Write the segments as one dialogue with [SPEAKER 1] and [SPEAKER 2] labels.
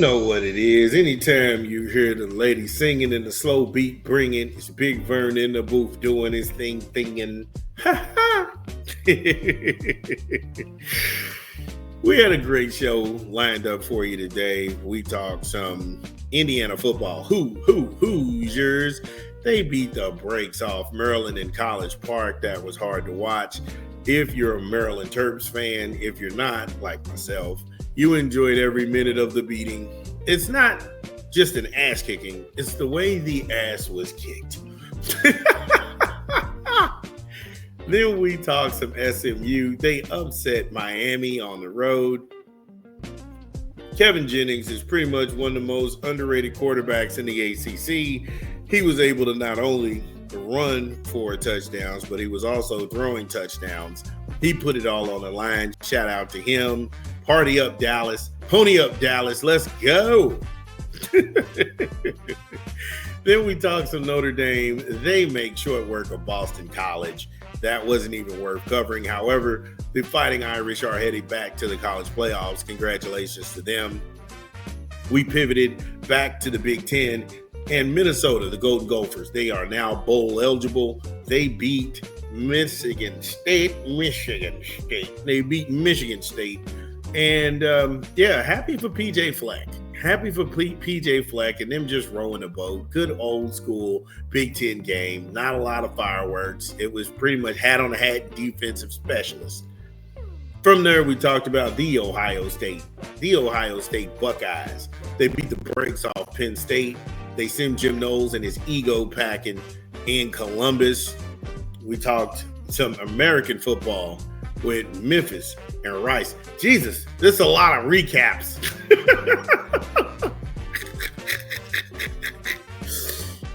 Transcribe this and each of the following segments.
[SPEAKER 1] know what it is. Anytime you hear the lady singing in the slow beat, bringing it's Big Vern in the booth doing his thing, thinking, ha ha. We had a great show lined up for you today. We talked some Indiana football. Hoosiers. They beat the brakes off Maryland in College Park. That was hard to watch. If you're a Maryland Terps fan, if you're not, like myself, you enjoyed every minute of the beating. It's not just an ass kicking, it's the way the ass was kicked. Then we talked some SMU. They upset Miami on the road. Kevin Jennings is pretty much one of the most underrated quarterbacks in the ACC. He was able to not only run for touchdowns, but he was also throwing touchdowns. He put it all on the line. Shout out to him. Party up, Dallas. Pony up, Dallas. Let's go. Then we talk some Notre Dame. They make short work of Boston College. That wasn't even worth covering. However, the Fighting Irish are headed back to the college playoffs. Congratulations to them. We pivoted back to the Big Ten and Minnesota, the Golden Gophers. They are now bowl eligible. They beat Michigan State. They beat Michigan State. And happy for PJ Fleck. Happy for PJ Fleck and them just rowing the boat. Good old school Big Ten game. Not a lot of fireworks. It was pretty much hat on the hat defensive specialist. From there, we talked about the Ohio State Buckeyes. They beat the brakes off Penn State. They sent Jim Knowles and his ego packing in Columbus. We talked some American football with Memphis and Rice. Jesus, this is a lot of recaps.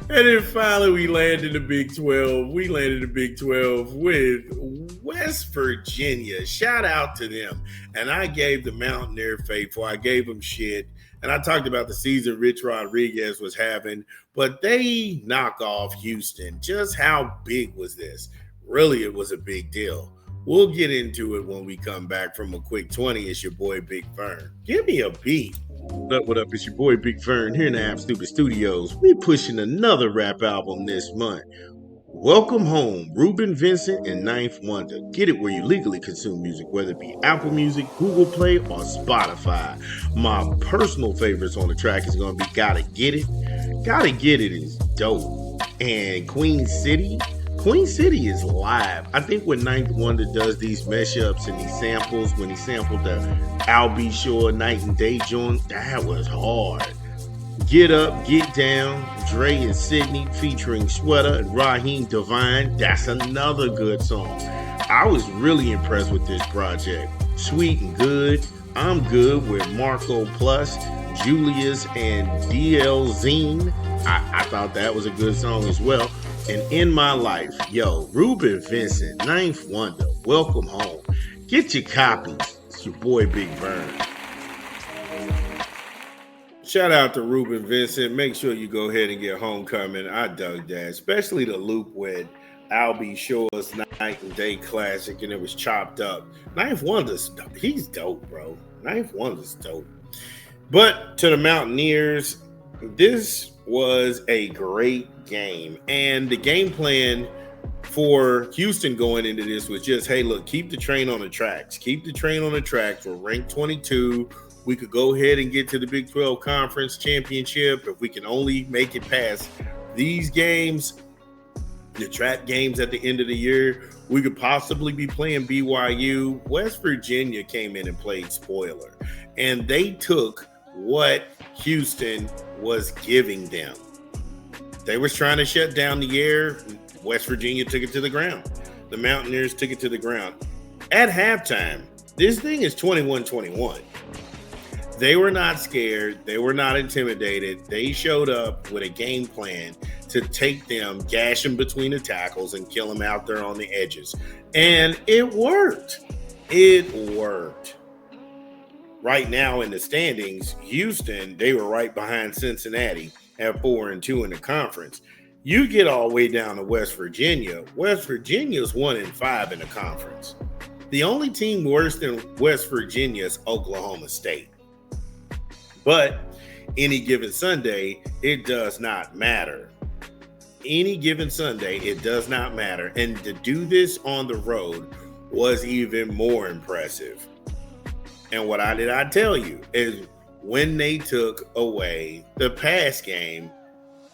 [SPEAKER 1] And then finally, we landed the Big 12. We landed the Big 12 with West Virginia. Shout out to them. And I gave the Mountaineer faithful. I gave them shit. And I talked about the season Rich Rodriguez was having. But they knock off Houston. Just how big was this? Really, it was a big deal. We'll get into it when we come back from a quick 20. It's your boy, Big Vern. Give me a beat. What up? It's your boy, Big Vern, here in the App Stupid Studios. We pushing another rap album this month. Welcome home, Ruben Vincent and Ninth Wonder. Get it where you legally consume music, whether it be Apple Music, Google Play, or Spotify. My personal favorites on the track is going to be Gotta Get It. Gotta Get It is dope. And Queen City is live. I think when Ninth Wonder does these mashups and these samples, when he sampled the I'll Be Sure Night and Day joint, that was hard. Get Up, Get Down, Dre and Sydney featuring Sweater and Raheem Devine, that's another good song. I was really impressed with this project. Sweet and Good, I'm Good with Marco Plus, Julius and DL Zine. I thought that was a good song as well. And In My Life, Ruben Vincent, Ninth Wonder, welcome home. Get your copies. It's your boy, Big Vern. Shout out to Ruben Vincent. Make sure you go ahead and get Homecoming. I dug that, especially the loop with I'll Be Sure's Night and Day classic, and it was chopped up. Ninth Wonder's, he's dope, bro. Ninth Wonder's dope. But to the Mountaineers, this was a great game. And the game plan for Houston going into this was just, hey, look, keep the train on the tracks. Keep the train on the tracks. We're ranked 22. We could go ahead and get to the Big 12 Conference Championship if we can only make it past these games, the trap games at the end of the year. We could possibly be playing BYU. West Virginia came in and played spoiler. And they took what Houston was giving them. They was trying to shut down the air. West Virginia took it to the ground. The Mountaineers took it to the ground. At halftime, this thing is 21-21. They were not scared. They were not intimidated. They showed up with a game plan to take them, gash them between the tackles, and kill them out there on the edges. And it worked. It worked. Right now in the standings, Houston, they were right behind Cincinnati at 4-2 in the conference. You get all the way down to West Virginia. West Virginia's 1-5 in the conference. The only team worse than West Virginia is Oklahoma State. But any given Sunday, it does not matter. Any given Sunday, it does not matter. And to do this on the road was even more impressive. And what did I tell you is when they took away the pass game,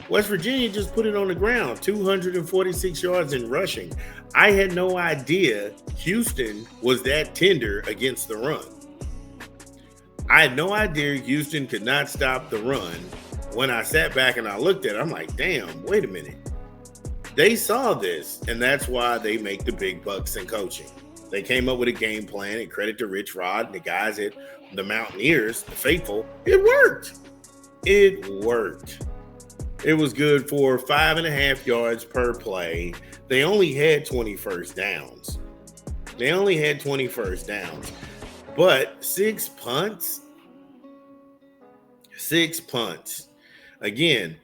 [SPEAKER 1] West Virginia just put it on the ground, 246 yards in rushing. I had no idea Houston was that tender against the run. I had no idea Houston could not stop the run. When I sat back and I looked at it, I'm like, damn, wait a minute. They saw this, and that's why they make the big bucks in coaching. They came up with a game plan, and credit to Rich Rod and the guys at the Mountaineers, the faithful. It worked. It worked. It was good for 5.5 yards per play. They only had 20 first downs. But 6 punts. 6 punts. Again,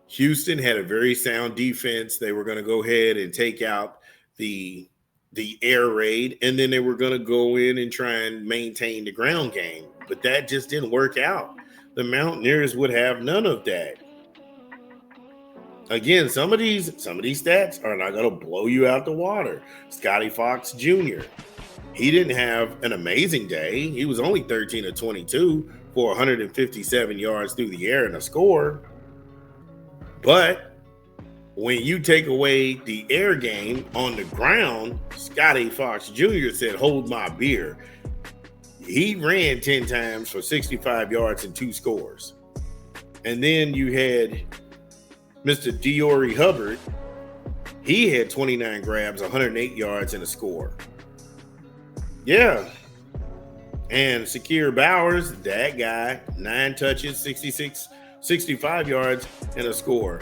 [SPEAKER 1] Houston had a very sound defense. They were going to go ahead and take out the air raid, and then they were going to go in and try and maintain the ground game. But that just didn't work out. The Mountaineers would have none of that. Again, some of these stats are not going to blow you out the water. Scotty Fox Jr., he didn't have an amazing day. He was only 13 of 22 for 157 yards through the air and a score. But when you take away the air game on the ground, Scotty Fox Jr. said, hold my beer. He ran 10 times for 65 yards and 2 scores. And then you had Mr. Diori Hubbard. He had 29 grabs, 108 yards and a score. Yeah. And Sakir Bowers, that guy, 9 touches, 65 yards and a score.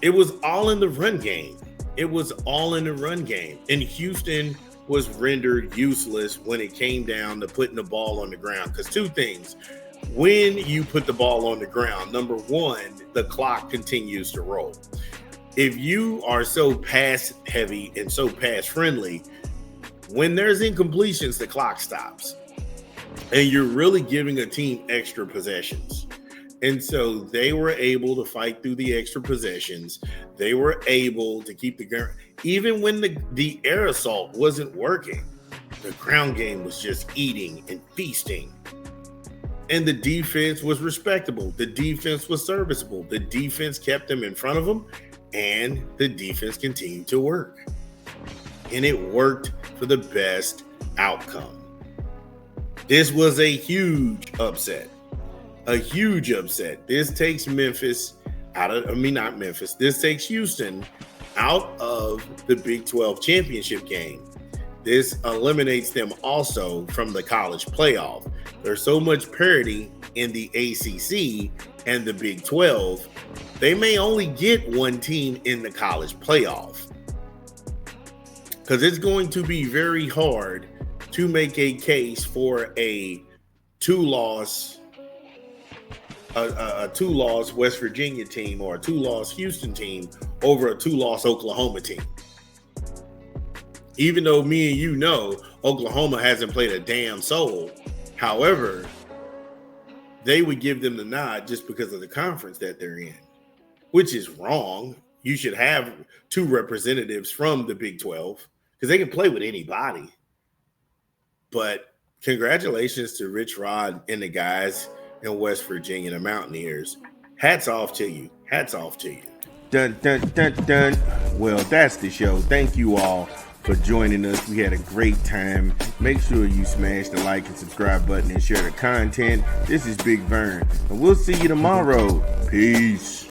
[SPEAKER 1] It was all in the run game. And Houston was rendered useless when it came down to putting the ball on the ground. Because 2 things. When you put the ball on the ground, number one, the clock continues to roll. If you are so pass heavy and so pass friendly, when there's incompletions, the clock stops. And you're really giving a team extra possessions. And so they were able to fight through the extra possessions. They were able to keep the ground. Even when the air assault wasn't working, the ground game was just eating and feasting. And the defense was respectable. The defense was serviceable. The defense kept them in front of them, and the defense continued to work. And it worked for the best outcome. This was a huge upset. This takes This takes Houston out of the Big 12 championship game. This eliminates them also from the college playoff. There's so much parity in the ACC and the Big 12. They may only get one team in the college playoff, because it's going to be very hard to make a case for a two-loss West Virginia team or a 2-loss Houston team over a 2-loss Oklahoma team. Even though me and you know Oklahoma hasn't played a damn soul. However, they would give them the nod just because of the conference that they're in, which is wrong. You should have 2 representatives from the Big 12 because they can play with anybody. But congratulations to Rich Rod and the guys in West Virginia, the Mountaineers. Hats off to you. Dun, dun, dun, dun. Well, that's the show. Thank you all for joining us. We had a great time. Make sure you smash the like and subscribe button and share the content. This is Big Vern, and we'll see you tomorrow. Peace.